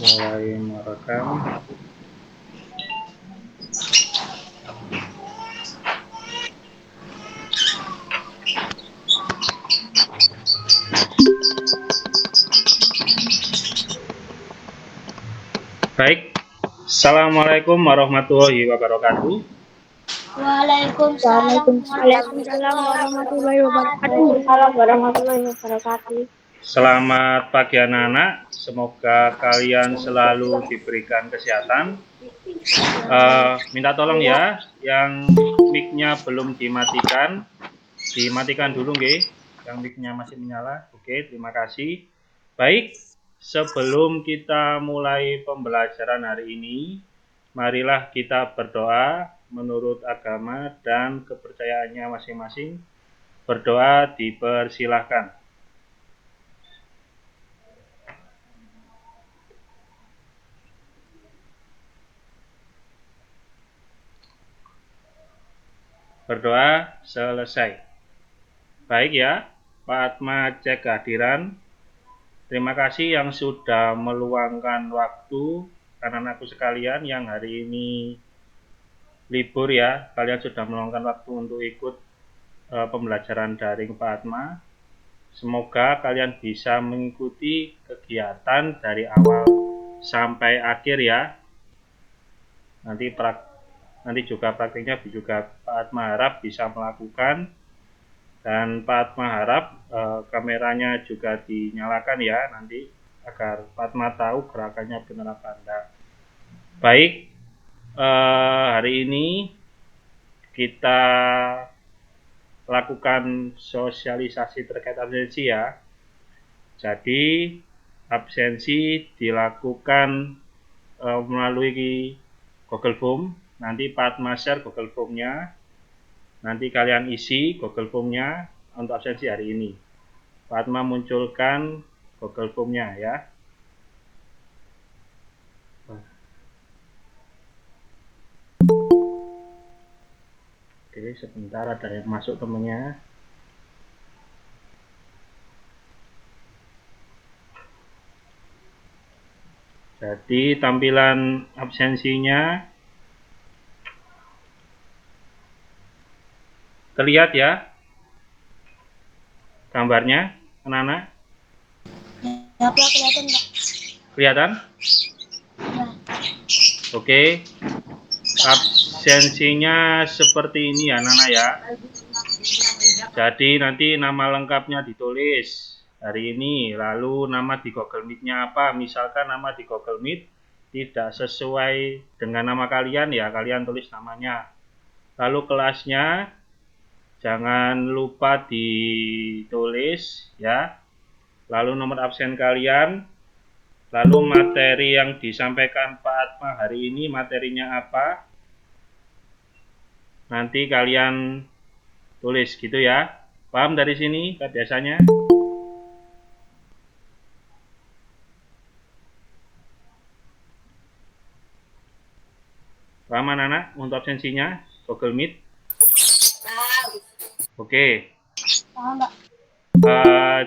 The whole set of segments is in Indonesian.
mulai merekam. Baik, Assalamualaikum warahmatullahi wabarakatuh. Waalaikumsalam warahmatullahi wabarakatuh. Selamat pagi anak-anak, semoga kalian selalu diberikan kesehatan. Minta tolong ya, yang mic-nya belum dimatikan dulu nggih. Yang mic-nya masih menyala. Oke, terima kasih. Baik, sebelum kita mulai pembelajaran hari ini, marilah kita berdoa menurut agama dan kepercayaannya masing-masing. Berdoa dipersilahkan. Berdoa selesai. Baik ya, Pak Atma cek kehadiran. Terima kasih yang sudah meluangkan waktu anak-anakku sekalian yang hari ini libur ya. Kalian sudah meluangkan waktu untuk ikut pembelajaran daring Pak Atma. Semoga kalian bisa mengikuti kegiatan dari awal sampai akhir ya. Nanti juga praktiknya juga Pak Atma harap bisa melakukan. Dan Pak Atma harap kameranya juga dinyalakan ya nanti agar Pak Atma tahu gerakannya benar apa enggak. Baik, hari ini kita lakukan sosialisasi terkait absensi ya. Jadi absensi dilakukan melalui Google Form. Nanti Pak Atma share Google Form-nya. Nanti kalian isi Google Form-nya untuk absensi hari ini. Pak Atma munculkan Google Form-nya ya. Oke, sebentar ada yang masuk temennya. Jadi tampilan absensinya terlihat ya gambarnya, anak-anak? Ya, Pak, kelihatan, Pak. Kelihatan? Ya. Oke. Absensinya seperti ini ya, anak-anak ya. Jadi nanti nama lengkapnya ditulis hari ini, lalu nama di Google Meet-nya apa? Misalkan nama di Google Meet tidak sesuai dengan nama kalian ya, kalian tulis namanya. Lalu kelasnya jangan lupa ditulis ya. Lalu nomor absen kalian, lalu materi yang disampaikan Pak Atma hari ini materinya apa? Nanti kalian tulis gitu ya. Paham dari sini kayak biasanya? Paham anak-anak untuk absensinya Google Meet? Oke. Paham, Pak.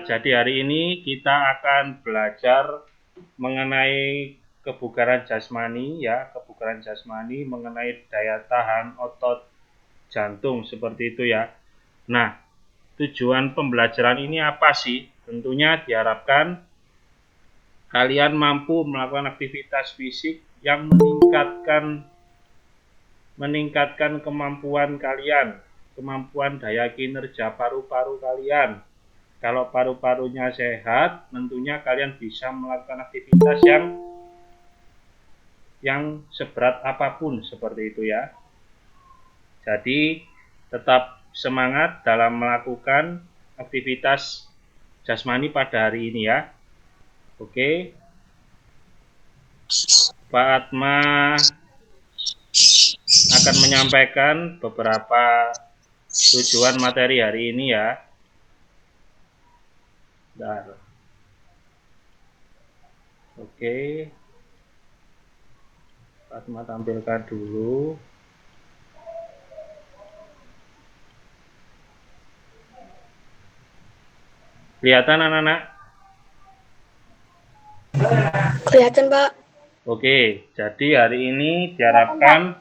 Jadi hari ini kita akan belajar mengenai kebugaran jasmani ya, kebugaran jasmani mengenai daya tahan otot jantung seperti itu ya. Nah, tujuan pembelajaran ini apa sih? Tentunya diharapkan kalian mampu melakukan aktivitas fisik yang meningkatkan kemampuan kalian, kemampuan daya kinerja paru-paru kalian. Kalau paru-parunya sehat, tentunya kalian bisa melakukan aktivitas yang seberat apapun seperti itu ya. Jadi tetap semangat dalam melakukan aktivitas jasmani pada hari ini ya. Oke. Pak Atma akan menyampaikan beberapa tujuan materi hari ini ya. Bentar. Oke. Pak Atma tampilkan dulu. Kelihatan anak-anak? Kelihatan, Pak. Oke, jadi hari ini diharapkan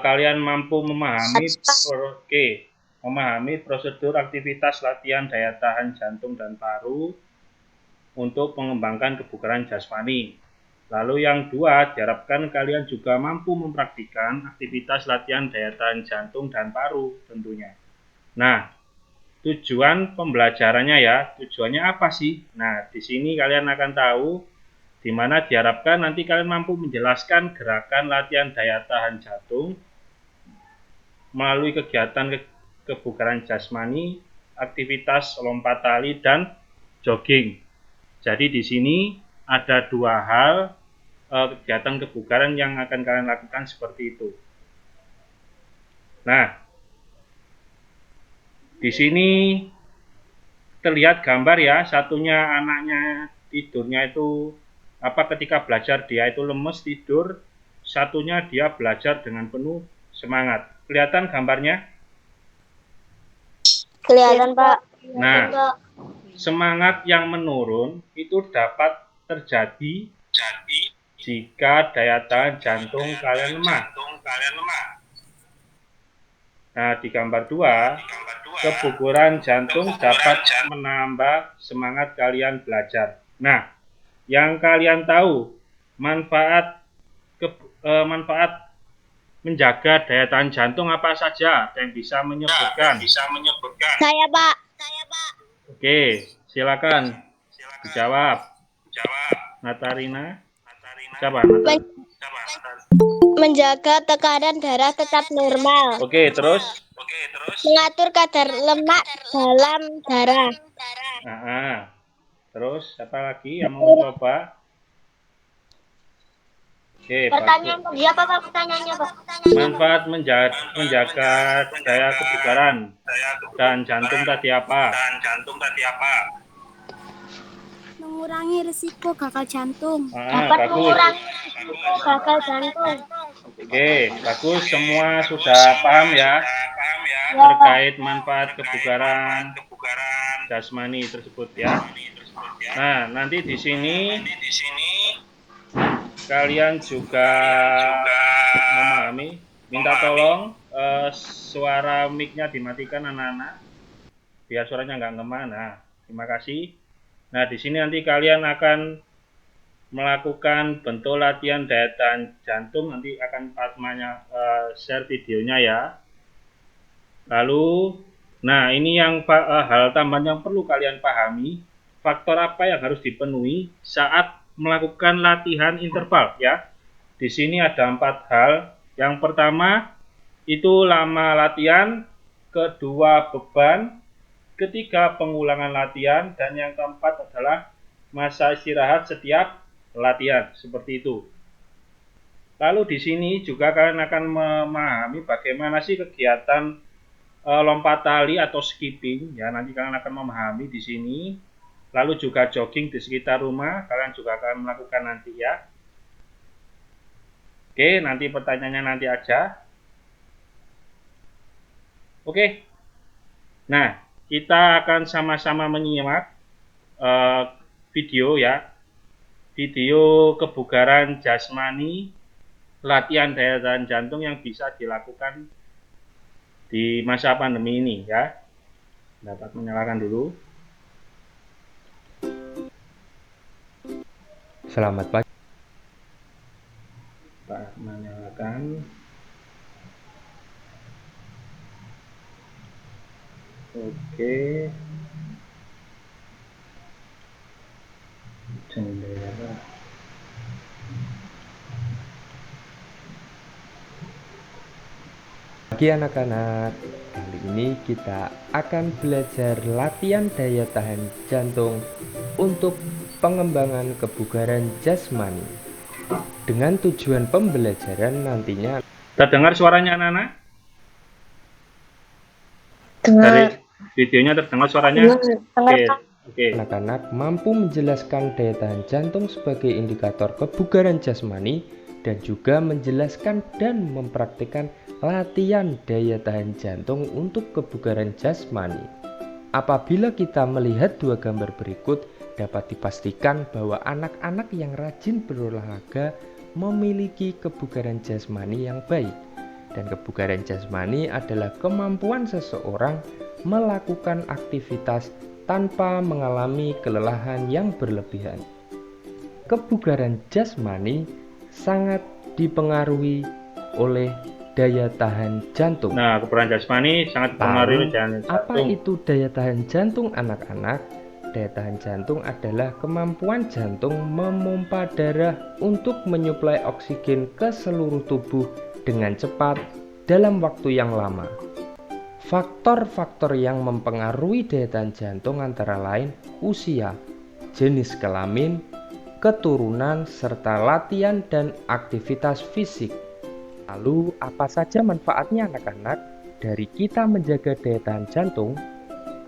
kalian mampu memahami prosedur aktivitas latihan daya tahan jantung dan paru untuk mengembangkan kebugaran jasmani. Lalu yang dua, diharapkan kalian juga mampu mempraktikkan aktivitas latihan daya tahan jantung dan paru tentunya. Nah, tujuan pembelajarannya ya, tujuannya apa sih? Nah, di sini kalian akan tahu di mana diharapkan nanti kalian mampu menjelaskan gerakan latihan daya tahan jantung melalui kegiatan kebugaran jasmani, aktivitas lompat tali dan jogging. Jadi di sini ada dua hal kegiatan kebugaran yang akan kalian lakukan seperti itu. Nah, di sini terlihat gambar ya, satunya anaknya tidurnya itu ketika belajar dia itu lemes tidur, satunya dia belajar dengan penuh semangat. Kelihatan gambarnya? Kelihatan, Pak. Nah, semangat yang menurun itu dapat terjadi jika daya tahan jantung kalian lemah. Nah, di gambar 2, kebugaran jantung dapat menambah semangat kalian belajar. Nah, yang kalian tahu manfaat menjaga daya tahan jantung apa saja yang bisa menyebutkan? Saya, Pak. Oke, silakan dijawab. Natarina. Siapa? Menjaga tekanan darah tetap normal. Oke, terus? Mengatur kadar lemak dalam darah. Terus siapa lagi yang mau coba? Oke, Pertanyaan tadi apa, Pak? Pertanyaannya, Pak? manfaat menjaga daya kebugaran dan jantung tadi apa? Mengurangi risiko gagal jantung. Bagus. Mengurangi risiko gagal jantung. Oke, bagus. Semua sudah paham ya terkait manfaat kebugaran jasmani tersebut ya. Nah, nanti di sini kalian juga memahami. Minta tolong suara mic-nya dimatikan anak-anak, biar suaranya nggak ngemah. Nah, terima kasih. Nah, di sini nanti kalian akan melakukan bentuk latihan daya tahan jantung. Nanti akan Fatmanya share videonya ya. Lalu, nah ini yang hal tambahan yang perlu kalian pahami. Faktor apa yang harus dipenuhi saat melakukan latihan interval ya. Di sini ada 4 hal. Yang pertama itu lama latihan, kedua beban, ketiga pengulangan latihan, dan yang keempat adalah masa istirahat setiap latihan, seperti itu. Lalu di sini juga kalian akan memahami bagaimana sih kegiatan lompat tali atau skipping ya, nanti kalian akan memahami di sini. Lalu juga jogging di sekitar rumah kalian juga akan melakukan nanti ya. Oke, nanti pertanyaannya nanti aja. Oke. Nah, kita akan sama-sama menyimak video ya. Video kebugaran jasmani, latihan daya tahan jantung yang bisa dilakukan di masa pandemi ini ya. Dapat menyalakan dulu. Selamat pagi. Pak menyalakan. Oke. Jendela. Pagi anak-anak, kali ini kita akan belajar latihan daya tahan jantung untuk pengembangan kebugaran jasmani. Dengan tujuan pembelajaran nantinya. Terdengar suaranya anak-anak? Dari videonya terdengar suaranya? Oke. Anak-anak mampu menjelaskan daya tahan jantung sebagai indikator kebugaran jasmani dan juga menjelaskan dan mempraktikkan latihan daya tahan jantung untuk kebugaran jasmani. Apabila kita melihat dua gambar berikut, dapat dipastikan bahwa anak-anak yang rajin berolahraga memiliki kebugaran jasmani yang baik. Dan kebugaran jasmani adalah kemampuan seseorang melakukan aktivitas tanpa mengalami kelelahan yang berlebihan. Kebugaran jasmani sangat dipengaruhi oleh daya tahan jantung. Nah, kebugaran jasmani sangat dipengaruhi jantung. Apa itu daya tahan jantung anak-anak? Daya tahan jantung adalah kemampuan jantung memompa darah untuk menyuplai oksigen ke seluruh tubuh dengan cepat dalam waktu yang lama. Faktor-faktor yang mempengaruhi daya tahan jantung antara lain usia, jenis kelamin, keturunan, serta latihan dan aktivitas fisik. Lalu, apa saja manfaatnya anak-anak dari kita menjaga daya tahan jantung?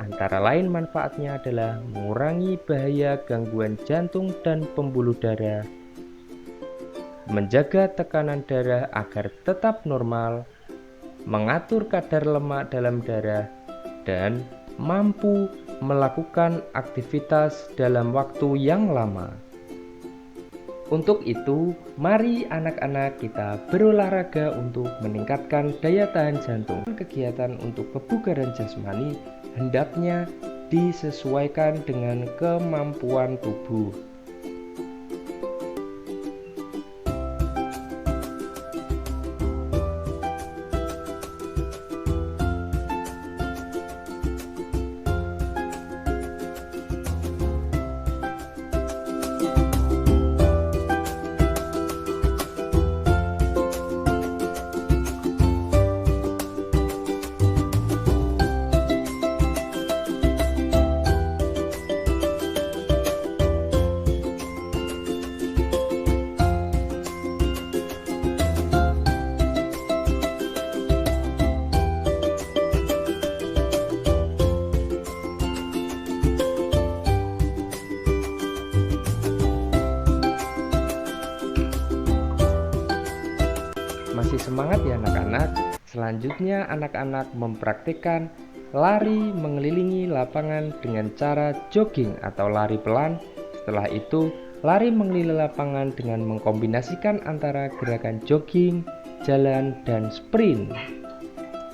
Antara lain manfaatnya adalah mengurangi bahaya gangguan jantung dan pembuluh darah, menjaga tekanan darah agar tetap normal, mengatur kadar lemak dalam darah, dan mampu melakukan aktivitas dalam waktu yang lama. Untuk itu, mari anak-anak kita berolahraga untuk meningkatkan daya tahan jantung. Kegiatan untuk kebugaran jasmani hendaknya disesuaikan dengan kemampuan tubuh. Masih semangat ya anak-anak? Selanjutnya anak-anak mempraktikkan lari mengelilingi lapangan dengan cara jogging atau lari pelan. Setelah itu, lari mengelilingi lapangan dengan mengkombinasikan antara gerakan jogging, jalan, dan sprint.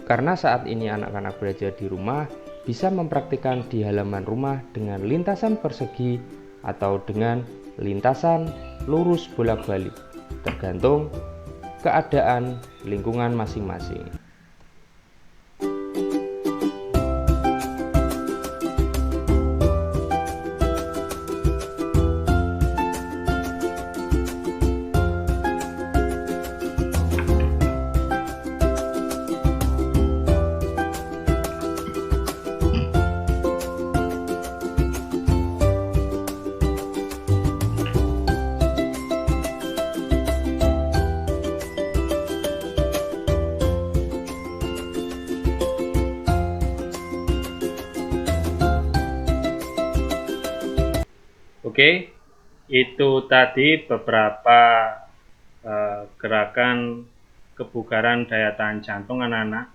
Karena saat ini anak-anak belajar di rumah, bisa mempraktikkan di halaman rumah dengan lintasan persegi atau dengan lintasan lurus bolak-balik, tergantung keadaan lingkungan masing-masing. Oke, itu tadi beberapa gerakan kebugaran daya tahan jantung anak-anak.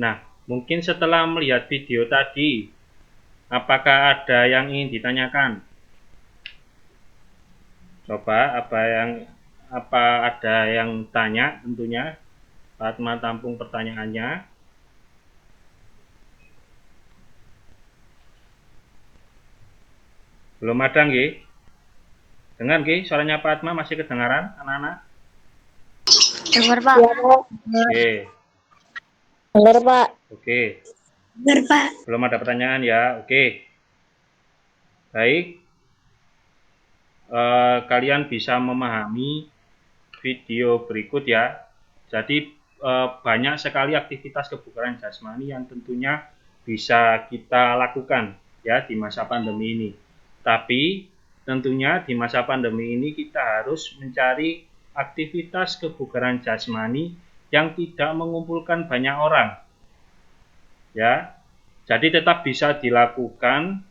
Nah, mungkin setelah melihat video tadi, apakah ada yang ingin ditanyakan? Coba apa ada yang tanya tentunya? Fatma tampung pertanyaannya. Belum ada nggih? Dengar nggih suaranya Fatma masih kedengaran anak-anak? Dengar, Pak. Oke. Dengar, Pak. Oke. Dengar, Pak. Belum ada pertanyaan ya? Oke. Baik. Kalian bisa memahami video berikut ya. Jadi banyak sekali aktivitas kebugaran jasmani yang tentunya bisa kita lakukan ya di masa pandemi ini. Tapi tentunya di masa pandemi ini kita harus mencari aktivitas kebugaran jasmani yang tidak mengumpulkan banyak orang. Ya. Jadi tetap bisa dilakukan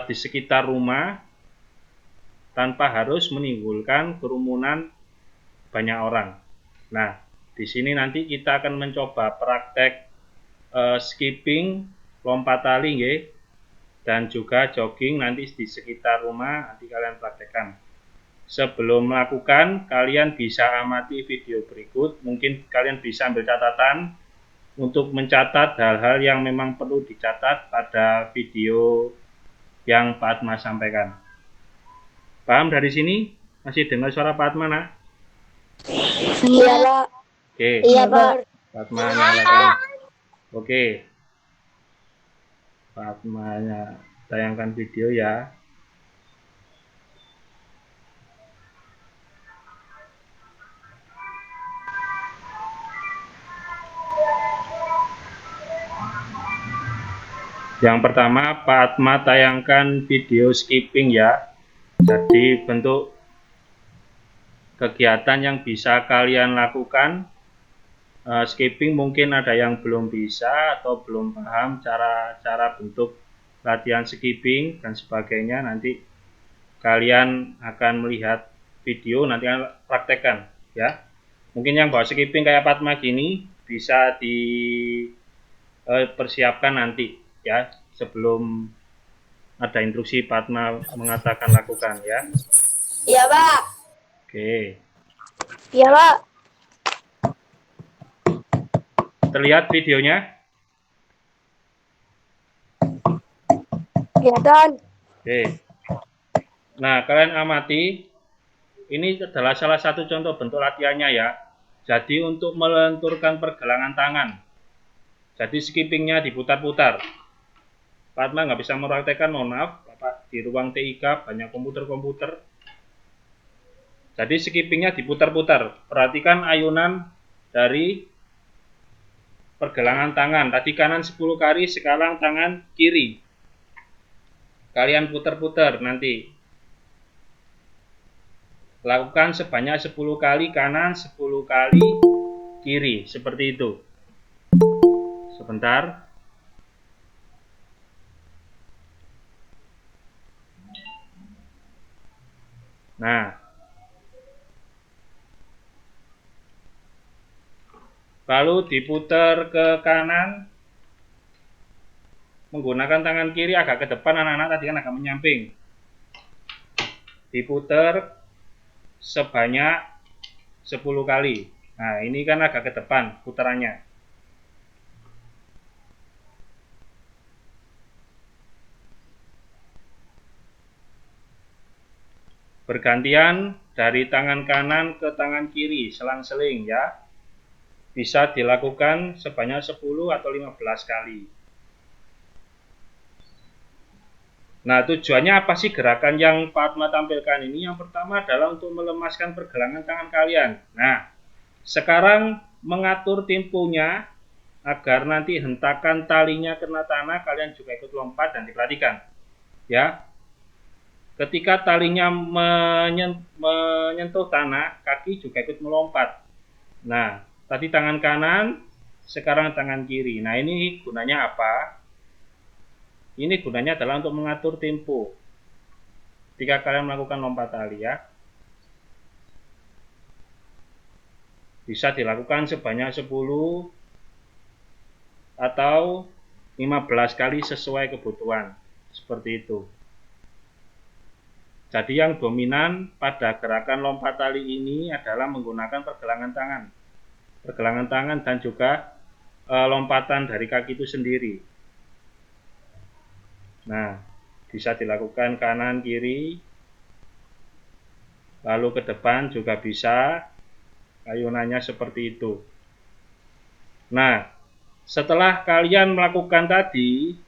di sekitar rumah tanpa harus menimbulkan kerumunan banyak orang. Nah, di sini nanti kita akan mencoba praktek skipping lompat tali nggih, dan juga jogging nanti di sekitar rumah nanti kalian praktekkan. Sebelum melakukan, kalian bisa amati video berikut. Mungkin kalian bisa ambil catatan untuk mencatat hal-hal yang memang perlu dicatat pada video yang Pak Atma sampaikan. Paham dari sini? Masih dengar suara Pak Atma, nak? Iya, Pak. Oke. Iya, Pak. Pak Atma nyalakan. Oke. Pak Atma tayangkan video ya. Yang pertama, Pak Atma tayangkan video skipping ya. Jadi bentuk kegiatan yang bisa kalian lakukan. Skipping mungkin ada yang belum bisa atau belum paham cara bentuk latihan skipping dan sebagainya. Nanti kalian akan melihat video, nanti kalian praktekkan ya. Mungkin yang bawa skipping kayak Pak Atma gini bisa dipersiapkan nanti ya, sebelum ada instruksi Pak Atma mengatakan lakukan ya. Iya, Pak. Oke. Iya, Pak. Terlihat videonya? Kelihatan. Oke. Nah, kalian amati, ini adalah salah satu contoh bentuk latihannya ya. Jadi untuk melenturkan pergelangan tangan, jadi skippingnya diputar-putar. Pak Atma nggak bisa mempraktekkan, mohon maaf, Bapak di ruang TIK banyak komputer-komputer. Jadi skippingnya diputar-putar. Perhatikan ayunan dari pergelangan tangan. Tadi kanan 10 kali, sekarang tangan kiri. Kalian putar-putar nanti. Lakukan sebanyak 10 kali kanan, 10 kali kiri. Seperti itu. Sebentar. Nah. Lalu diputar ke kanan. Menggunakan tangan kiri agak ke depan, anak-anak tadi kan agak menyamping. Diputar sebanyak 10 kali. Nah, ini kan agak ke depan putarannya. Bergantian dari tangan kanan ke tangan kiri, selang-seling ya. Bisa dilakukan sebanyak 10 atau 15 kali. Nah, tujuannya apa sih gerakan yang Pak Atma tampilkan ini? Yang pertama adalah untuk melemaskan pergelangan tangan kalian. Nah, sekarang mengatur temponya agar nanti hentakan talinya kena tanah, kalian juga ikut lompat dan diperhatikan. Ya. Ketika talinya menyentuh tanah, kaki juga ikut melompat. Nah, tadi tangan kanan, sekarang tangan kiri. Nah, ini gunanya apa? Ini gunanya adalah untuk mengatur tempo ketika kalian melakukan lompat tali ya. Bisa dilakukan sebanyak 10 atau 15 kali sesuai kebutuhan. Seperti itu. Jadi yang dominan pada gerakan lompat tali ini adalah menggunakan pergelangan tangan. Pergelangan tangan dan juga lompatan dari kaki itu sendiri. Nah, bisa dilakukan kanan kiri, lalu ke depan juga bisa, ayunannya seperti itu. Nah, setelah kalian melakukan tadi,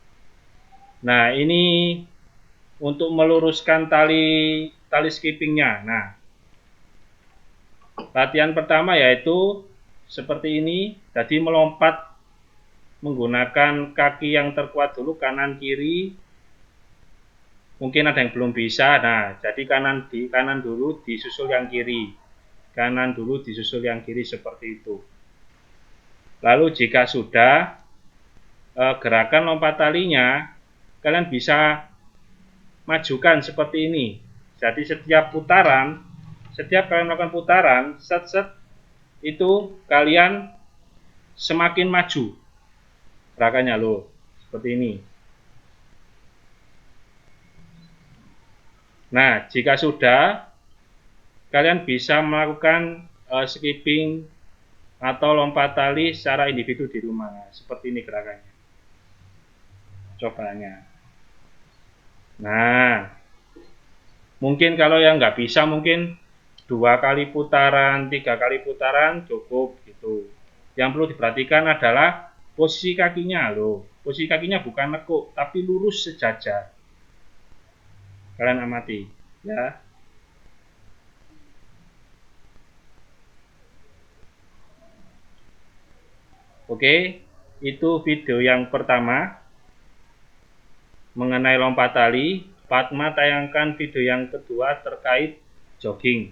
nah ini untuk meluruskan tali skippingnya. Nah, latihan pertama yaitu seperti ini, jadi melompat menggunakan kaki yang terkuat dulu, kanan kiri. Mungkin ada yang belum bisa. Nah, jadi kanan dulu disusul yang kiri. Kanan dulu disusul yang kiri seperti itu. Lalu jika sudah gerakan lompat talinya, kalian bisa majukan seperti ini. Jadi setiap putaran, setiap kalian melakukan putaran, set-set itu kalian semakin maju gerakannya loh. seperti ini. Nah, jika sudah, kalian bisa melakukan skipping atau lompat tali secara individu di rumah. Seperti ini gerakannya. Cobanya. Nah, mungkin kalau yang nggak bisa, mungkin 2 kali putaran, 3 kali putaran cukup gitu. Yang perlu diperhatikan adalah posisi kakinya loh. Posisi kakinya bukan nekuk, tapi lurus sejajar. Kalian amati, ya. Oke, itu video yang pertama mengenai lompat tali. Fatma tayangkan video yang kedua terkait jogging.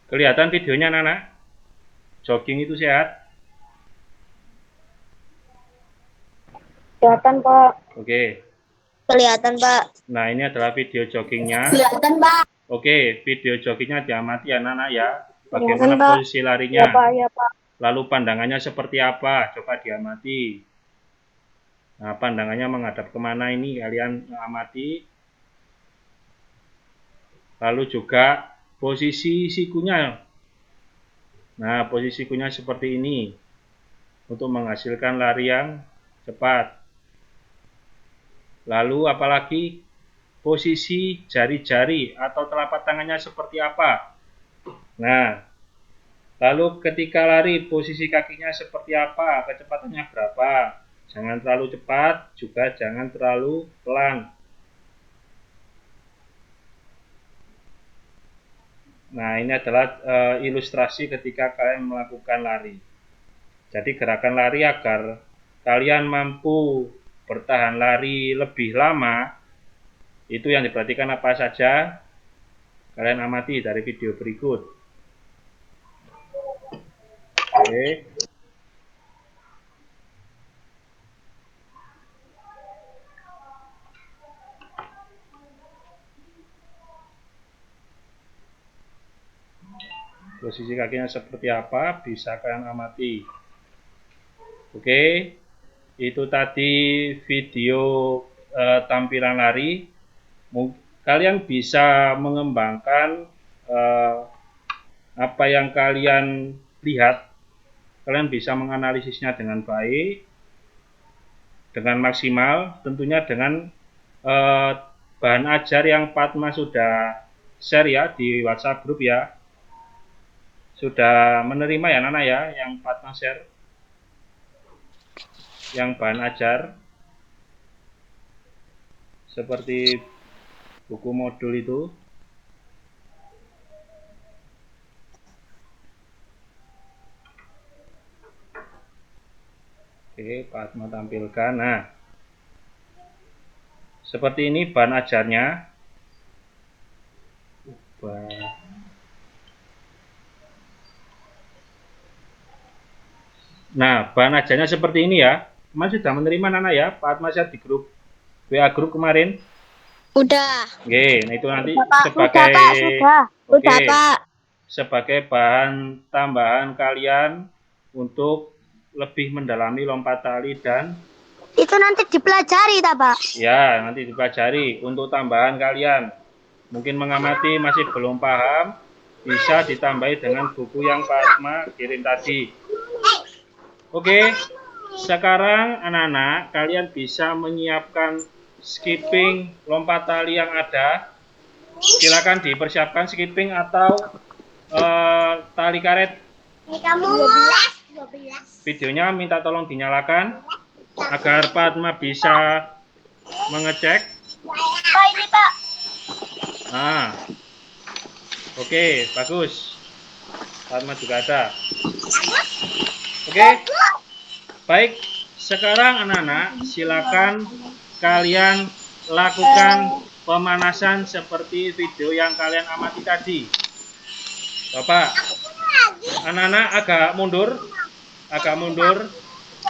Kelihatan videonya anak-anak? Jogging itu sehat? Kelihatan, Pak. Oke. Kelihatan, Pak. Nah, ini adalah video joggingnya. Kelihatan, Pak. Oke, video joggingnya diamati anak-anak ya. Kelihatan, Bagaimana Pak. posisi larinya? Ya, Pak. Ya, Pak. Lalu pandangannya seperti apa? Coba diamati. Nah, pandangannya menghadap kemana ini? Kalian amati. Lalu juga posisi sikunya. Nah, posisi sikunya seperti ini. Untuk menghasilkan lari yang cepat. Lalu apalagi posisi jari-jari atau telapak tangannya seperti apa? Nah, lalu ketika lari posisi kakinya seperti apa? Kecepatannya berapa? Jangan terlalu cepat, juga jangan terlalu pelan. Nah, ini adalah ilustrasi ketika kalian melakukan lari. Jadi gerakan lari agar kalian mampu bertahan lari lebih lama, itu yang diperhatikan apa saja? Kalian amati dari video berikut. Oke. Posisi kakinya seperti apa bisa kalian amati. Oke, itu tadi video tampilan lari. Kalian bisa mengembangkan apa yang kalian lihat. Kalian bisa menganalisisnya dengan baik, dengan maksimal, tentunya dengan bahan ajar yang Fatma sudah share ya di WhatsApp grup ya. Sudah menerima ya Nana ya yang Fatma share, yang bahan ajar seperti buku modul itu. Oke, Fatma tampilkan. Nah, seperti ini bahan ajarnya. Nah, bahan ajarnya seperti ini ya. Mas sudah menerima Nana ya, Fatma share di grup WA grup kemarin. Udah. Oke, nah itu nanti Pak. sebagai Udah, Pak. Sudah. Oke, Udah, Pak. sebagai bahan tambahan kalian untuk lebih mendalami lompat tali dan Itu nanti dipelajari, tak, Pak? ya, nanti dipelajari untuk tambahan kalian. Mungkin mengamati masih belum paham, bisa ditambahi dengan buku yang Fatma kirim tadi. Oke, sekarang anak-anak kalian bisa menyiapkan skipping lompat tali yang ada. Silakan dipersiapkan skipping atau tali karet. Ini kamu 12. Videonya minta tolong dinyalakan agar Fatma bisa mengecek. Pak, ini, Pak. Nah, oke, bagus. Fatma juga ada. Oke, baik. Sekarang anak-anak silakan kalian lakukan pemanasan seperti video yang kalian amati tadi. Bapak, Anak-anak agak mundur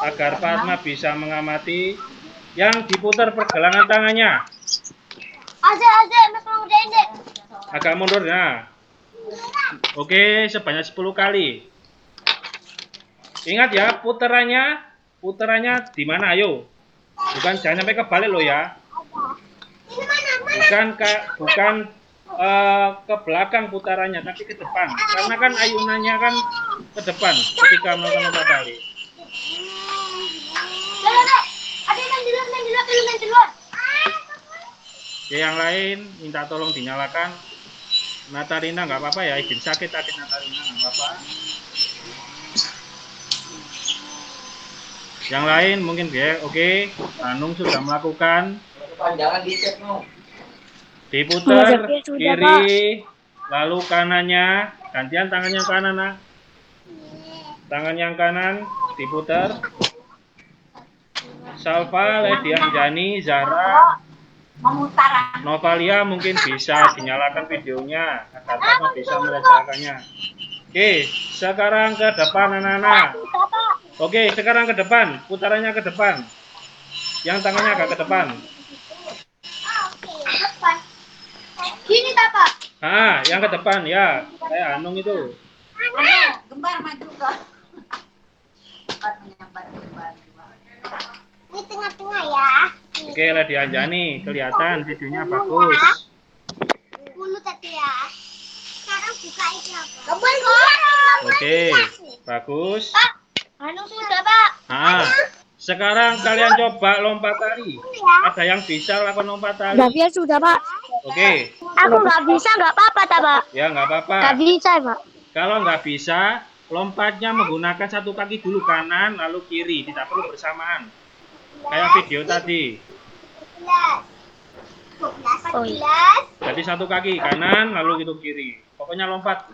agar Pak Atma bisa mengamati. Yang diputar pergelangan tangannya. Agak mundur ya. Oke, sebanyak 10 kali. Ingat ya, putarannya di mana? Ayo. Bukan jangan sampai kebalik loh ya. Bukan ke belakang putarannya, tapi ke depan. Karena kan ayunannya kan ke depan ketika melakukan lompat tali. Oke, yang lain minta tolong dinyalakan. Natarina nggak apa-apa ya, izin sakit tadi Natarina nggak apa-apa. Yang lain mungkin ya, oke. Anung sudah melakukan. Diputar kiri, lalu kanannya, gantian tangan yang kanan, nah. Tangan yang kanan diputar. Salva, Lady Anjani, Zara, Novalia mungkin bisa dinyalakan videonya agar kamu bisa merasakannya. Oke, sekarang ke depan anak-anak. Oke, sekarang ke depan, putarannya ke depan. Yang tangannya agak ke depan. Gini Bapak. Yang ke depan ya, kayak Anung itu. Gembar maju ke. Ini tengah-tengah ya. Oke, Lady Anjani, kelihatan videonya bagus. Dulu tadi ya. Sekarang buka ini apa? Oke, bagus. Anu sudah Pak. Sekarang kalian coba lompat tali. Ada yang bisa lakukan lompat tali? Biar sudah Pak. Oke. Aku nggak bisa, nggak apa-apa tak Pak? Ya nggak apa-apa. Nggak bisa Pak. Kalau nggak bisa, lompatnya menggunakan satu kaki dulu kanan, lalu kiri. Tidak perlu bersamaan. Kayak video tadi. Jadi satu kaki kanan, lalu itu kiri. Pokoknya lompat.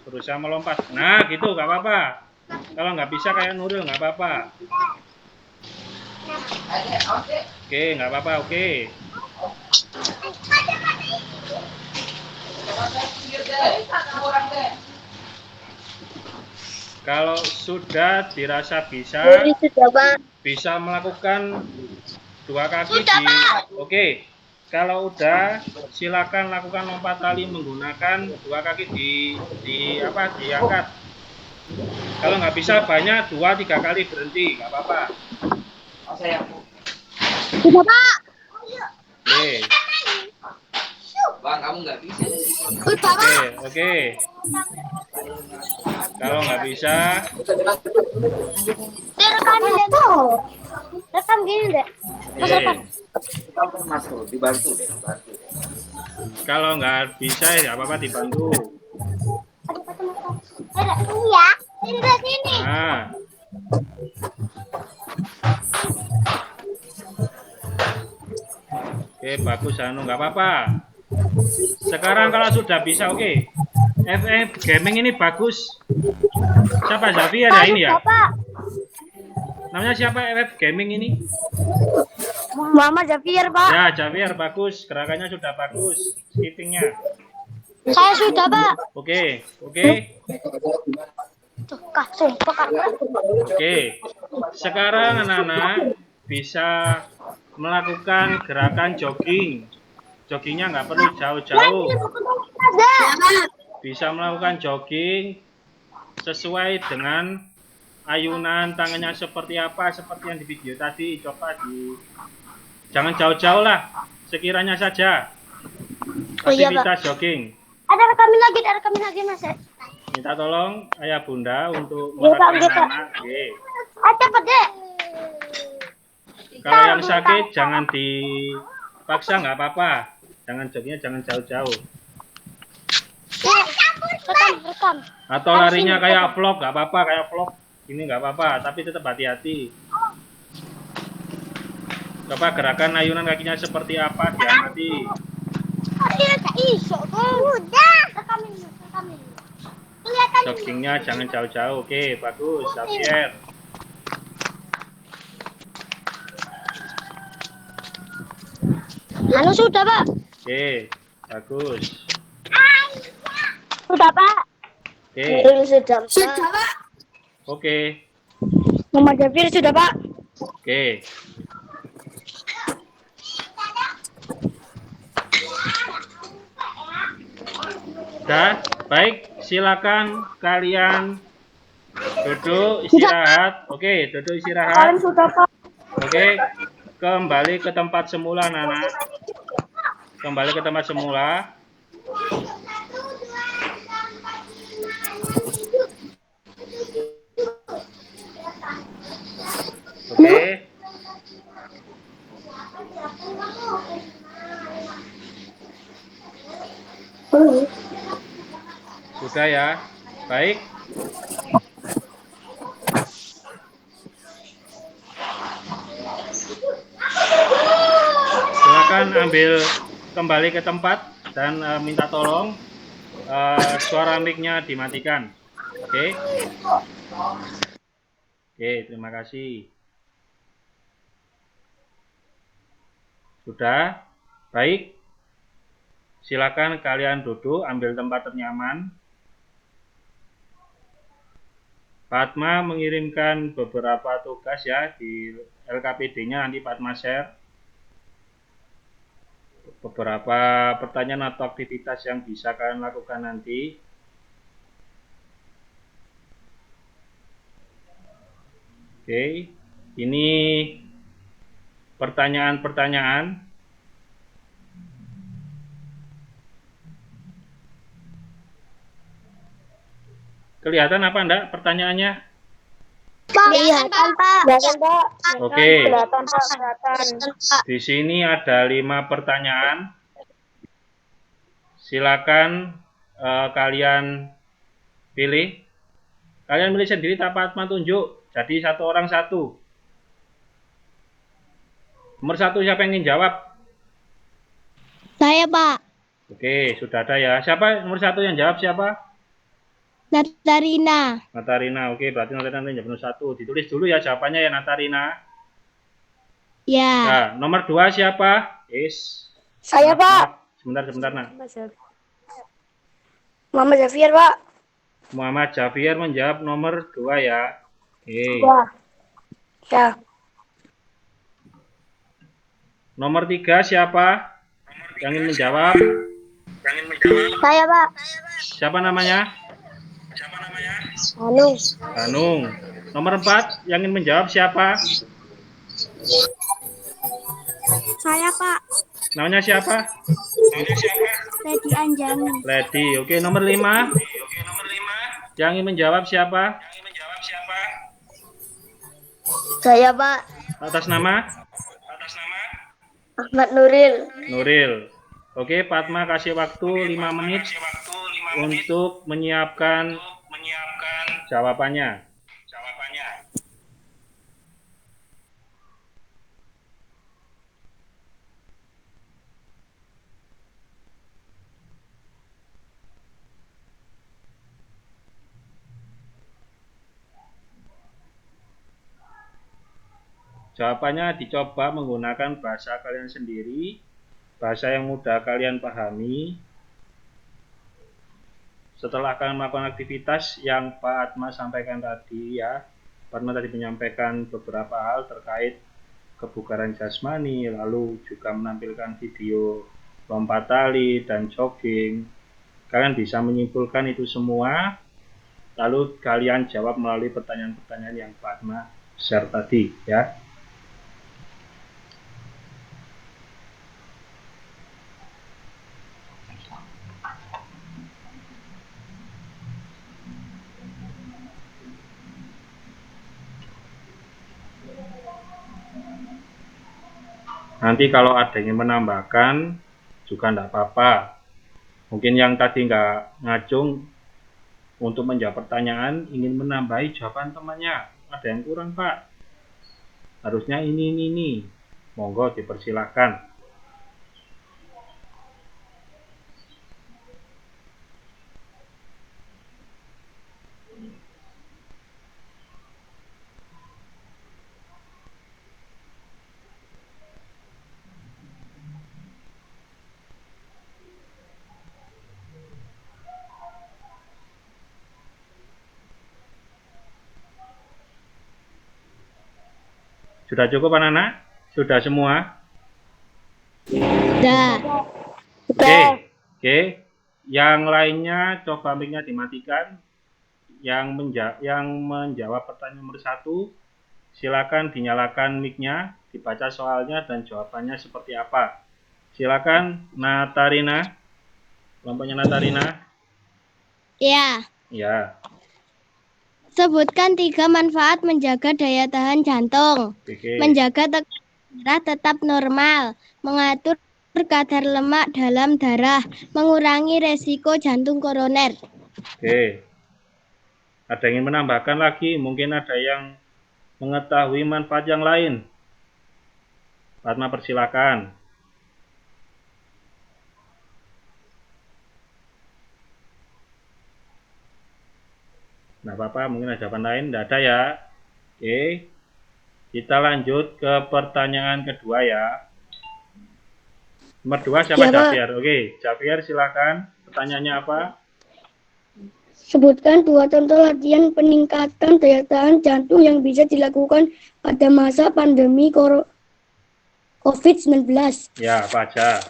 Berusaha melompat. Nah gitu, nggak apa-apa. Kalau nggak bisa kayak Nuril, nggak apa-apa. Oke, nggak apa-apa, oke. Kalau sudah dirasa bisa melakukan dua kaki di. Oke. Kalau udah, silakan lakukan lompat tali menggunakan dua kaki diangkat. Kalau nggak bisa banyak 2-3 kali berhenti, nggak apa-apa. Sudah Pak. Oke. Bang, kamu nggak bisa. Oke. Kalau nggak bisa, Rekam gini deh. Masuk, dibantu deh. kalau nggak bisa ya apa-apa dibantu. Iya, ini dari sini. Nah. Oke, bagus Anu, nggak apa-apa. Sekarang kalau sudah bisa, oke. FF Gaming ini bagus. Siapa Xavier ya ini ya? Namanya siapa FF Gaming ini? Muhammad Xavier Pak. Ya, Xavier bagus. Gerakannya sudah bagus. Skippingnya. Saya sudah Pak. Oke. Tuh, kasih. Oke. Sekarang anak-anak bisa melakukan gerakan jogging. Joggingnya nggak perlu jauh-jauh. Bisa melakukan jogging sesuai dengan ayunan tangannya seperti apa, seperti yang di video tadi. Jangan jauh-jauh lah, sekiranya saja. Aktivitas jogging. Ada rekamin lagi Mas. Minta tolong ayah bunda untuk Iya, Pak, merekam anak. Oke. Cepet deh. Kalau yang sakit jangan dipaksa, nggak apa-apa. Jangan joggingnya jangan jauh-jauh. Rekam. Atau larinya kayak vlog, nggak apa-apa, kayak vlog. Ini nggak apa-apa, tapi tetap hati-hati. Coba gerakan ayunan kakinya seperti apa, diamati. Udah. Rekamin. Kelihatan. Joggingnya jangan jauh-jauh. Oke, bagus, Xavier. Anu sudah Pak. Oke, bagus. Sudah Pak. Oke. Nuril sudah, Pak. Oke. Muhammad Jafir sudah, Pak. Oke. Sudah, baik. Silakan kalian duduk istirahat. Oke, duduk istirahat. Sudah, Pak. Oke, kembali ke tempat semula, anak. Kembali ke tempat semula. Oke. Sudah ya. Baik. Silakan ambil kembali ke tempat dan minta tolong suara mic-nya dimatikan. Oke. Oke, terima kasih. Sudah? Baik. Silakan kalian duduk, ambil tempat ternyaman. Fatma mengirimkan beberapa tugas ya di LKPD-nya, nanti Fatma share beberapa pertanyaan atau aktivitas yang bisa kalian lakukan nanti. Oke, ini pertanyaan-pertanyaan. Kelihatan apa enggak pertanyaannya? Kelihatan, Pak. Kelihatan, Pak. Oke. Kelihatan, Pak. Kelihatan. Di sini ada 5 pertanyaan. Silakan kalian pilih. Kalian pilih sendiri tanpa Fatma tunjuk. Jadi satu orang satu. Nomor 1 siapa yang ingin jawab? Saya, Pak. Oke, sudah ada ya. Siapa nomor 1 yang jawab siapa? Natarina. Natarina. Oke, berarti Natarina yang nomor 1. Ditulis dulu ya jawabannya ya Natarina. Ya. Nah, nomor 2 siapa? Saya, Pak. Sebentar, nak. Muhammad Jafir, Pak. Muhammad Jafir menjawab nomor 2 ya. Oke. Ya. Nomor 3 siapa? Yang ingin menjawab? Saya, Pak. Siapa namanya? Anung. Anung. Nomor 4 yang ingin menjawab siapa? Saya, Pak. Namanya siapa? Lady Anjani. Lady. Oke, nomor 5 yang ingin menjawab siapa? Saya, Pak. Atas nama? Ahmad Nuril. Nuril. Oke, Fatma kasih waktu 5 menit untuk menyiapkan jawabannya. Jawabannya dicoba menggunakan bahasa kalian sendiri, bahasa yang mudah kalian pahami. Setelah kalian melakukan aktivitas yang Pak Atma sampaikan tadi ya, Pak Atma tadi menyampaikan beberapa hal terkait kebugaran jasmani, lalu juga menampilkan video lompat tali dan jogging. Kalian bisa menyimpulkan itu semua, lalu kalian jawab melalui pertanyaan-pertanyaan yang Pak Atma share tadi ya. Nanti kalau ada yang menambahkan juga tidak apa-apa. Mungkin yang tadi nggak ngacung untuk menjawab pertanyaan ingin menambahi jawaban temannya. Ada yang kurang, Pak. Harusnya ini. Monggo dipersilahkan. Sudah cukup anak-anak? Sudah semua? Sudah. Oke. Oke. Yang lainnya coba mic-nya dimatikan. Yang menjawab pertanyaan nomor 1, silakan dinyalakan mic-nya, dibaca soalnya dan jawabannya seperti apa. Silakan Natarina. Kelompoknya Natarina. Ya. Ya. Sebutkan 3 manfaat menjaga daya tahan jantung. Oke. Menjaga tekanan darah tetap normal. Mengatur kadar lemak dalam darah. Mengurangi resiko jantung koroner. Oke. Ada yang ingin menambahkan lagi? Mungkin ada yang mengetahui manfaat yang lain. Fatma, persilakan. Nah, apa-apa, mungkin ada jawaban lain. Tidak ada ya. Oke. Kita lanjut ke pertanyaan kedua ya. Nomor 2 siapa? Ya, Pak. Javier. Oke, Javier silakan. Pertanyaannya apa? Sebutkan 2 contoh latihan peningkatan daya tahan jantung yang bisa dilakukan pada masa pandemi COVID-19. Ya, apa aja?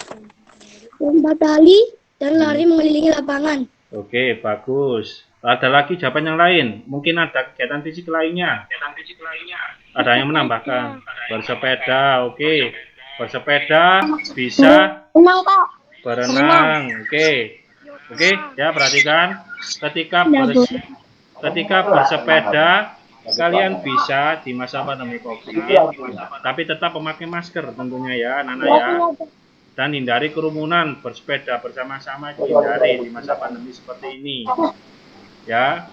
Lompat tali dan lari mengelilingi lapangan. Oke, bagus. Ada lagi jawaban yang lain? Mungkin ada kegiatan fisik lainnya. Ada yang menambahkan. Bersepeda, oke. Bersepeda bisa Tenang, Pak. berenang, oke. Oke, ya perhatikan. Ketika bersepeda, kalian bisa di masa pandemi COVID, tapi tetap memakai masker tentunya ya, anak-anak ya. Dan hindari kerumunan, bersepeda bersama-sama hindari di masa pandemi seperti ini. Ya.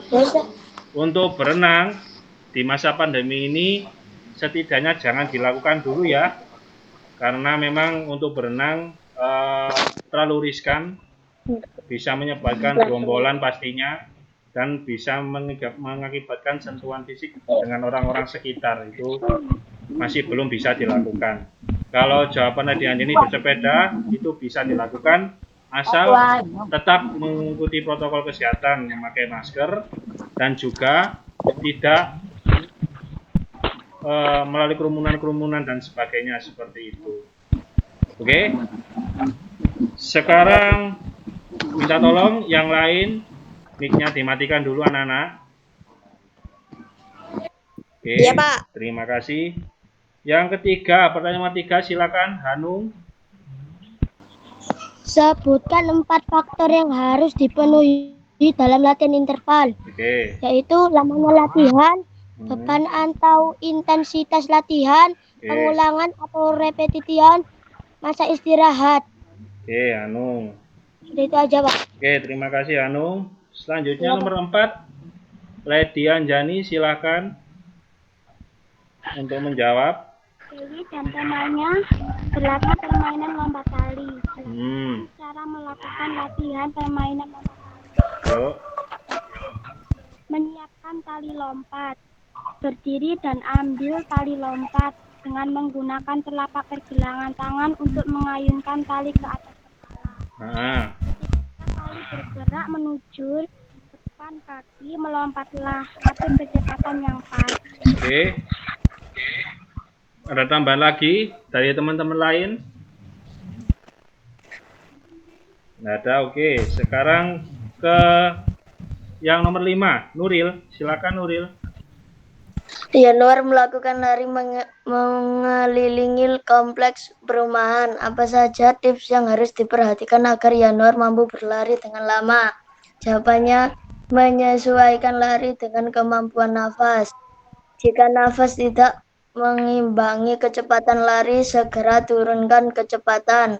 Untuk berenang di masa pandemi ini setidaknya jangan dilakukan dulu ya. Karena memang untuk berenang terlalu riskan, bisa menyebabkan gerombolan pastinya, dan bisa mengakibatkan sentuhan fisik dengan orang-orang sekitar, itu masih belum bisa dilakukan. Kalau jawaban Nadia ini bersepeda, itu bisa dilakukan asal tetap mengikuti protokol kesehatan, memakai masker, dan juga tidak melalui kerumunan-kerumunan dan sebagainya seperti itu. Oke. Sekarang minta tolong yang lain mic-nya dimatikan dulu anak-anak. Oke. Iya, Pak. Terima kasih. Yang ketiga, pertanyaan nomor 3, silakan Hanung. Sebutkan 4 faktor yang harus dipenuhi dalam latihan interval. Oke. Yaitu lamanya latihan, beban atau intensitas latihan, pengulangan atau repetisian, masa istirahat. Oke, Hanung. Sudah itu aja, Pak. Oke, terima kasih Hanung. Selanjutnya nomor 4, Lady Anjani, silakan untuk menjawab. Dewi dan temannya berlatih permainan lompat tali. Cara melakukan latihan permainan lompat tali. Yuk. Menyiapkan tali lompat. Berdiri dan ambil tali lompat dengan menggunakan telapak pergelangan tangan untuk mengayunkan tali ke atas kepala. Ketika tali bergerak menuju depan kaki, melompatlah tapi kecepatan yang pas. Oke. Ada tambahan lagi dari teman-teman lain? Nggak ada, oke. Sekarang ke yang nomor 5, Nuril. Silakan Nuril. Yanuar melakukan lari mengelilingi kompleks perumahan. Apa saja tips yang harus diperhatikan agar Yanuar mampu berlari dengan lama? Jawabannya, menyesuaikan lari dengan kemampuan nafas. Jika nafas tidak mengimbangi kecepatan lari, segera turunkan kecepatan.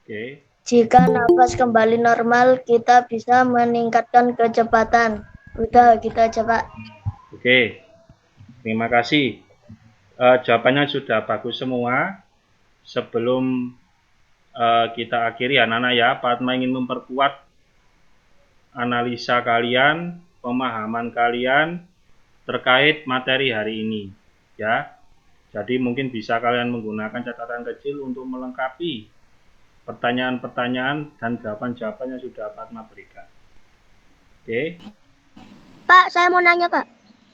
Oke. Jika nafas kembali normal, kita bisa meningkatkan kecepatan. Udah, gitu aja, Pak. Oke. Terima kasih. Jawabannya sudah bagus semua. Sebelum kita akhiri anak-anak ya, Fatma ingin memperkuat analisa kalian, pemahaman kalian terkait materi hari ini ya. Jadi mungkin bisa kalian menggunakan catatan kecil untuk melengkapi pertanyaan-pertanyaan dan jawaban-jawaban yang sudah Fatma berikan. Oke. Pak, saya mau nanya, Pak.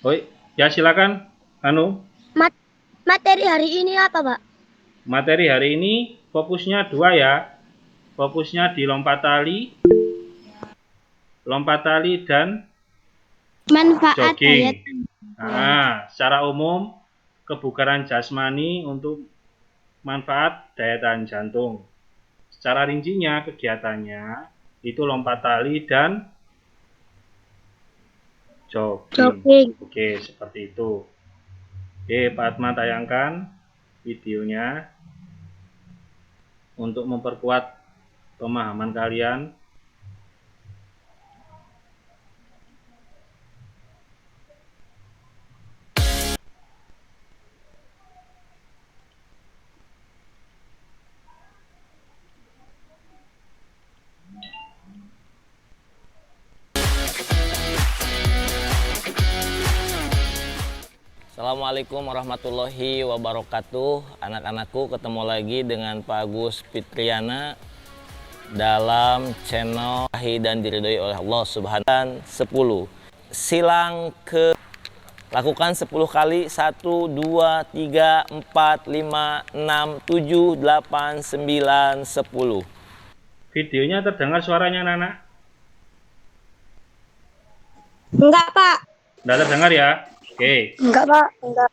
Oh, ya silakan Anu. Materi hari ini apa, Pak? Materi hari ini fokusnya 2 ya. Fokusnya di lompat tali dan Manfaat daya jogging. Nah, secara umum kebugaran jasmani untuk manfaat daya tahan jantung. Secara rincinya kegiatannya itu lompat tali dan jogging. Oke, seperti itu. Oke, Pak Atma tayangkan videonya untuk memperkuat pemahaman kalian. Assalamualaikum warahmatullahi wabarakatuh. Anak-anakku, ketemu lagi dengan Pak Agus Fitriana dalam channel dan diridhoi oleh Allah Subhanahu. 10 silang ke lakukan 10 kali. 1 2 3 4 5 6 7 8 9 10. Videonya terdengar suaranya, Nana? Enggak, Pak. Tidak terdengar ya? Oke. Enggak, Pak. Enggak.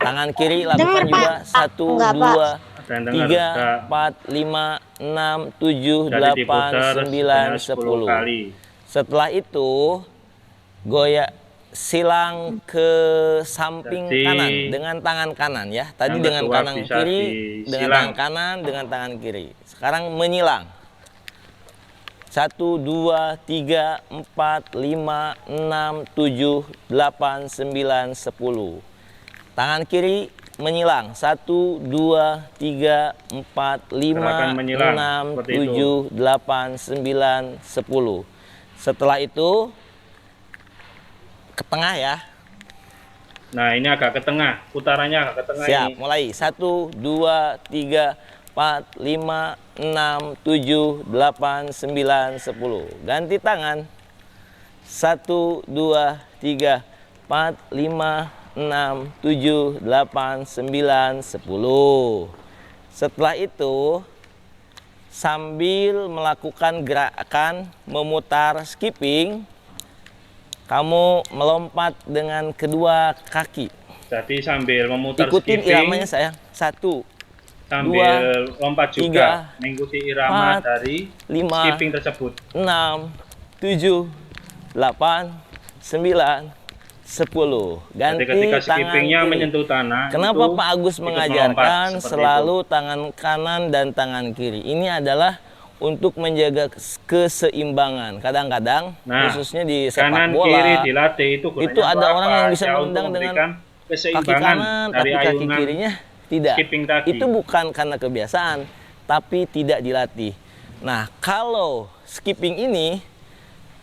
Tangan kiri lakukan juga. 1 2 3 4 5 6 7 8 9 10 kali. Setelah itu goyak silang ke samping kanan dengan tangan kanan ya. Tadi dengan tangan kiri, dengan tangan kanan, dengan tangan kiri. Sekarang menyilang. 1 2 3 4 5 6 7 8 9 10. Tangan kiri menyilang. 1 2 3 4 5 6 7 8 9 10. Setelah itu ke tengah ya. Nah, ini agak ke tengah, putarannya agak ke tengah. Siap, ini. mulai 1 2 3 4 5 6 7 8 9 10. Ganti tangan. 1 2 3 4 5 6 7 8 9 10. Setelah itu sambil melakukan gerakan memutar skipping, kamu melompat dengan kedua kaki. Jadi sambil memutar ikutin skipping, iramanya sayang. 1 sambil lompat juga 3, mengikuti irama 4, dari 5, skipping tersebut. 6 7 8 9 10. Ganti Jadi ketika tangan skippingnya kiri. menyentuh tanah. Kenapa itu Pak Agus ikut mengajarkan melompat, selalu itu. tangan kanan dan tangan kiri? Ini adalah untuk menjaga keseimbangan. Kadang-kadang khususnya di sepak kanan bola kiri dilatih itu ada orang yang bisa ya, menendang dengan kaki keseimbangan kanan dari tapi kaki ayunan kirinya tidak. skipping tadi. Itu bukan karena kebiasaan, tapi tidak dilatih. Nah, kalau skipping ini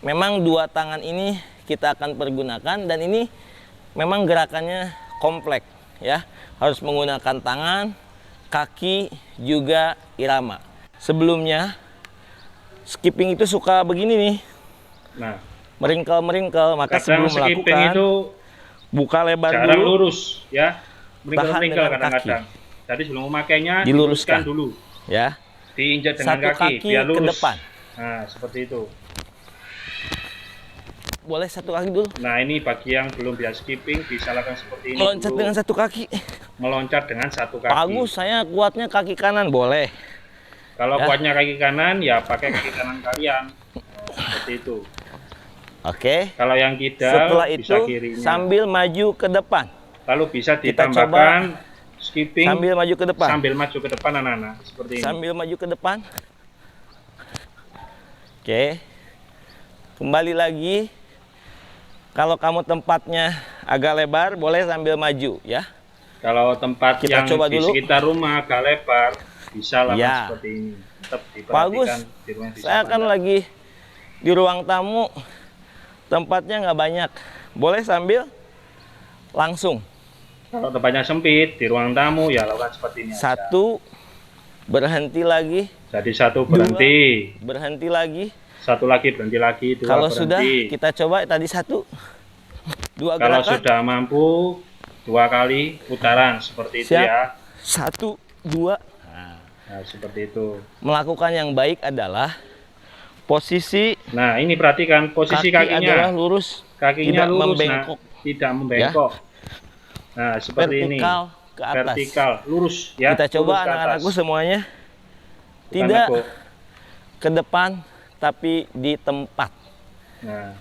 memang dua tangan ini kita akan pergunakan, dan ini memang gerakannya kompleks ya. Harus menggunakan tangan, kaki, juga irama. Sebelumnya skipping itu suka begini nih. Nah, meringkel, maka sebelum melakukan itu buka lebar jarang dulu, lurus ya. Meringkel kadang-kadang. Jadi sebelum memakainya diluruskan dulu. Ya. Diinjak dengan Satu kaki biar lurus ke depan. Nah, seperti itu. Boleh satu kaki dulu. Nah, ini bagi yang belum biasa skipping bisa lakukan seperti ini. Meloncat dulu. dengan satu kaki. Meloncat dengan satu kaki. Bagus, saya kuatnya kaki kanan, boleh. Kalau Ya. kuatnya kaki kanan, ya pakai kaki kanan kalian. Seperti itu. Oke. Kalau yang kidal, Setelah bisa itu kirinya. sambil maju ke depan. Lalu bisa Kita ditambahkan skipping Sambil maju ke depan. sambil maju ke depan anak-anak. Seperti ini. Sambil maju ke depan. Oke. Kembali lagi. Kalau kamu tempatnya agak lebar, boleh sambil maju ya. Kalau tempat Kita yang coba di dulu. sekitar rumah agak lebar, bisa lakukan Ya. seperti ini. Tetap Bagus. diperhatikan di rumah bisa Saya kan pandang. lagi di ruang tamu. Tempatnya nggak banyak. Boleh sambil langsung. Kalau tempatnya sempit di ruang tamu, ya lakukan seperti ini. aja. 1, berhenti lagi. Jadi 1 berhenti, Berhenti lagi. 1 lagi berhenti lagi, 2 Kalau berhenti. sudah, kita coba tadi 1, 2 Kalau gerakan. sudah mampu, 2 kali putaran seperti itu Siap. ya. 1, 2. Nah, seperti itu. Melakukan yang baik adalah posisi. Nah, ini perhatikan posisi kaki adalah kakinya. lurus, Kakinya tidak lurus, membengkok. nah, tidak membengkok. Nah, seperti Vertikal ini. ke atas. Vertikal, lurus ya. Kita coba lurus ke anak-anakku atas. semuanya. Bukan Tidak aku. ke depan, tapi di tempat. Nah,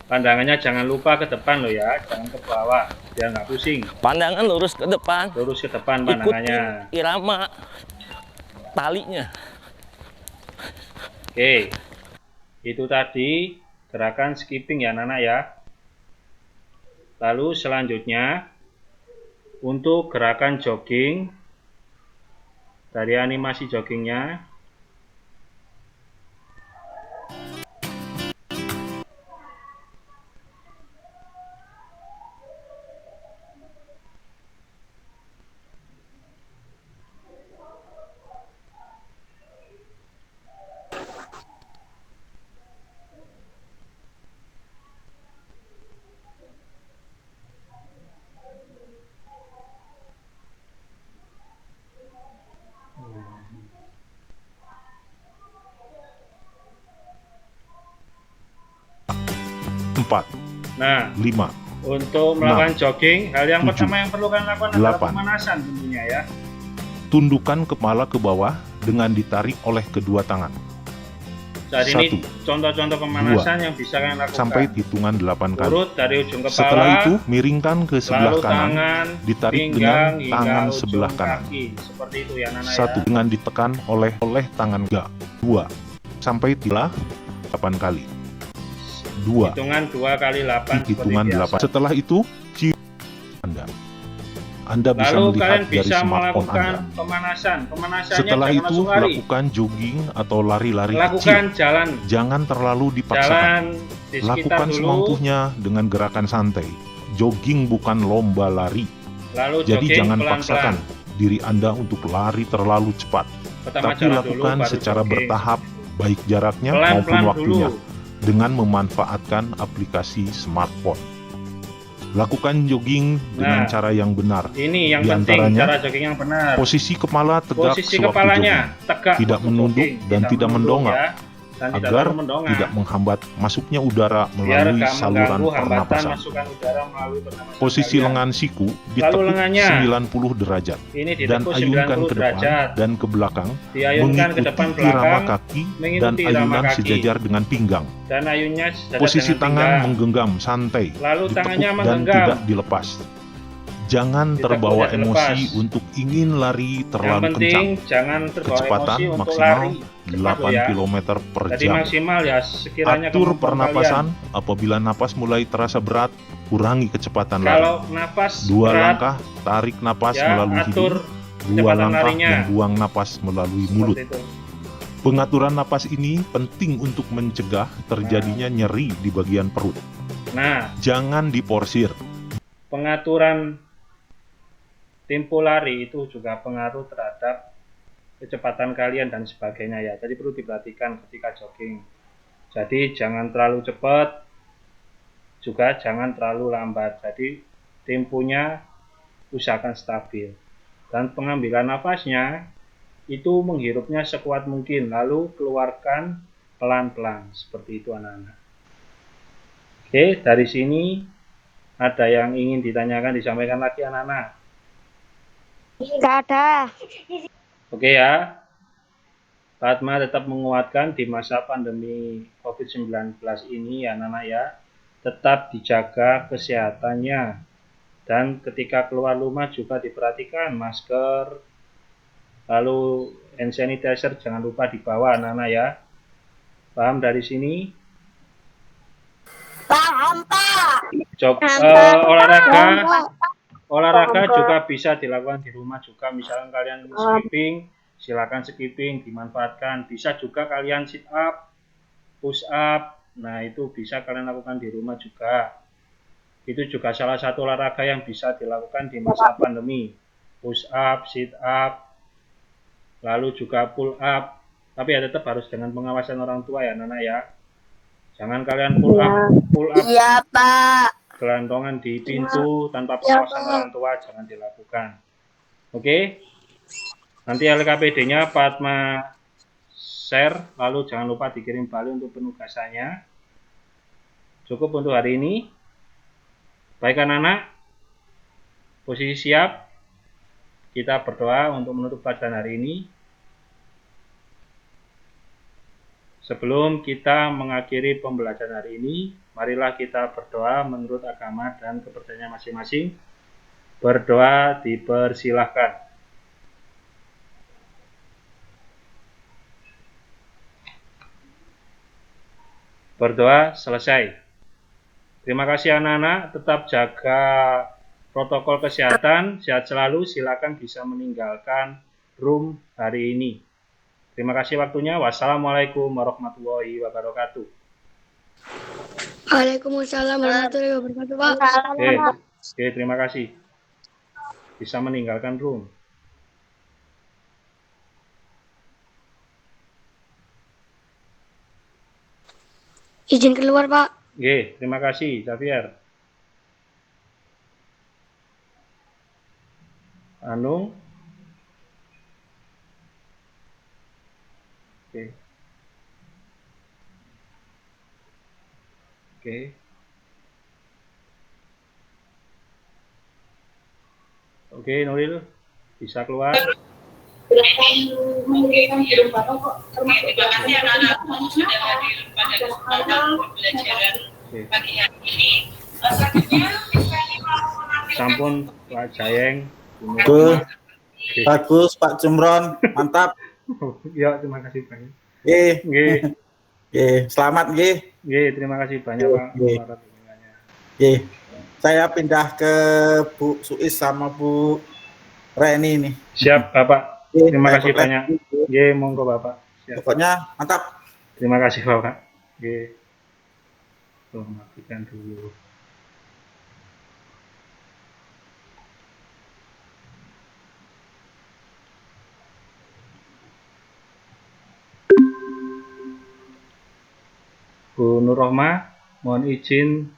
pandangannya jangan lupa ke depan loh ya, jangan ke bawah, biar nggak pusing. Pandangan lurus ke depan. Lurus ke depan Ikutin pandangannya. irama talinya. Oke, itu tadi gerakan skipping ya anak-anak ya. Lalu selanjutnya untuk gerakan jogging, dari animasi joggingnya. Empat, Nah, 5, untuk melakukan jogging, hal yang 7, pertama yang perlu kalian lakukan adalah 8. pemanasan tentunya ya. tundukkan kepala ke bawah dengan ditarik oleh kedua tangan. Saat ini 1, contoh-contoh pemanasan yang bisa kalian lakukan. sampai hitungan 8 kali. Urut dari ujung kepala, Setelah itu, miringkan ke sebelah lalu kanan, tangan, ditarik pinggang, dengan hingga tangan ujung sebelah kanan. kaki. Seperti itu ya Nana 1, ya. dengan ditekan oleh tangan. 2, sampai 8 kali. 2, Hitungan 2 kali 8 seperti hitungan biasa. 8. Setelah itu, Anda bisa Lalu melihat kalian dari bisa smartphone melakukan Anda. pemanasan. Pemanasannya Setelah jangan itu, langsung lari. lakukan jogging atau lari-lari Lakukan kecil. jalan, Jangan terlalu dipaksakan. jalan di sekitar Lakukan dulu. semampunya dengan gerakan santai. Jogging bukan lomba lari. Lalu Jadi jogging jangan pelan-pelan. paksakan diri Anda untuk lari terlalu cepat. Pertama Tapi jalan dulu, lakukan baru secara jogging. bertahap, baik jaraknya maupun Pelan-pelan waktunya, dulu. dengan memanfaatkan aplikasi smartphone. Lakukan jogging dengan Nah, cara yang benar. Ini yang Di penting, antaranya, cara jogging yang benar. Posisi kepala tegak Posisi sewaktu kepalanya jogging, tegak, tidak waktu menunduk jogging. dan tidak mendongak, ya, dan tidak agar terlalu mendongak. tidak menghambat masuknya udara Biar melalui gak saluran mengganggu hambatan pernapasan. masukan udara melalui pernapasan Posisi kalian. lengan siku Lalu ditekuk lengannya 90 derajat Ini dan ditekuk ayunkan 90 ke depan derajat. dan ke belakang, Diayunkan ke depan mengikuti irama belakang, kaki dan mengikuti irama ayunan kaki. sejajar dengan pinggang. Dan ayunnya sejajar Posisi dengan tangan pinggang. menggenggam santai, Lalu ditekuk tangannya dan menggenggam. tidak dilepas. Jangan Ditekuk terbawa dan emosi dilepas. untuk ingin lari Yang terlalu penting kencang. jangan terbawa Kecepatan emosi untuk maksimal lari. Cepat loh 8 ya. km per Jadi jam. maksimal ya sekiranya Atur kemampuan pernapasan. kalian. Apabila napas mulai terasa berat, kurangi kecepatan lari. Kalau napas 2 berat, langkah tarik napas ya, melalui atur hidung, 2 kecepatan langkah larinya. yang buang napas melalui mulut. seperti itu. Pengaturan napas ini penting untuk mencegah terjadinya nyeri di bagian perut. Nah, Jangan diporsir. pengaturan tempo lari itu juga pengaruh terhadap kecepatan kalian dan sebagainya ya. Jadi perlu diperhatikan ketika jogging. Jadi jangan terlalu cepat, juga jangan terlalu lambat. Jadi temponya usahakan stabil. Dan pengambilan nafasnya itu menghirupnya sekuat mungkin, lalu keluarkan pelan-pelan. Seperti itu anak-anak. Oke, dari sini ada yang ingin ditanyakan, disampaikan lagi anak-anak? Nggak ada. Oke ya, Fatma tetap menguatkan di masa pandemi COVID-19 ini ya anak-anak ya, tetap dijaga kesehatannya dan ketika keluar rumah juga diperhatikan masker, lalu hand sanitizer jangan lupa dibawa anak-anak ya. Paham dari sini? Paham, Pak. Olahraga juga bisa dilakukan di rumah juga. Misalkan kalian skipping, silakan skipping, dimanfaatkan. Bisa juga kalian sit up, push up. Nah, itu bisa kalian lakukan di rumah juga. Itu juga salah satu olahraga yang bisa dilakukan di masa pandemi. Push up, sit up, lalu juga pull up. Tapi ya tetap harus dengan pengawasan orang tua ya, Nana ya. Jangan kalian pull up Iya, Pak. bergelantungan di pintu tanpa pengawasan orang tua jangan dilakukan. Oke? Nanti LKPD-nya Pak Atma share, lalu jangan lupa dikirim balik untuk penugasannya. Cukup untuk hari ini. Baik anak-anak, posisi siap. Kita berdoa untuk menutup pelajaran hari ini. Sebelum kita mengakhiri pembelajaran hari ini, marilah kita berdoa menurut agama dan kepercayaan masing-masing. Berdoa dipersilahkan. Berdoa selesai. Terima kasih anak-anak, tetap jaga protokol kesehatan, sehat selalu, silakan bisa meninggalkan room hari ini. Terima kasih waktunya. Wassalamualaikum warahmatullahi wabarakatuh. Waalaikumsalam warahmatullahi wabarakatuh, Pak. Oke, terima kasih. Bisa meninggalkan room. Izin keluar, Pak. Oke, terima kasih, Xavier. Anung. Oke. Oke. Oke, Nuril bisa keluar. Terima kasih anak-anak sudah hadir pada kesempatan pembelajaran pagi hari ini. Selanjutnya, Sampun Pak Jayeng. Bagus Pak Jumron, mantap. Ya, terima kasih banyak. Selamat nggih. Terima kasih banyak Pak. Saya pindah ke Bu Suis sama Bu Reni nih. Siap Bapak. Terima kasih banyak. Monggo Bapak. Siap. Pokoknya mantap. Terima kasih Bapak. Matikan dulu. Bu Nur Rohmah, mohon izin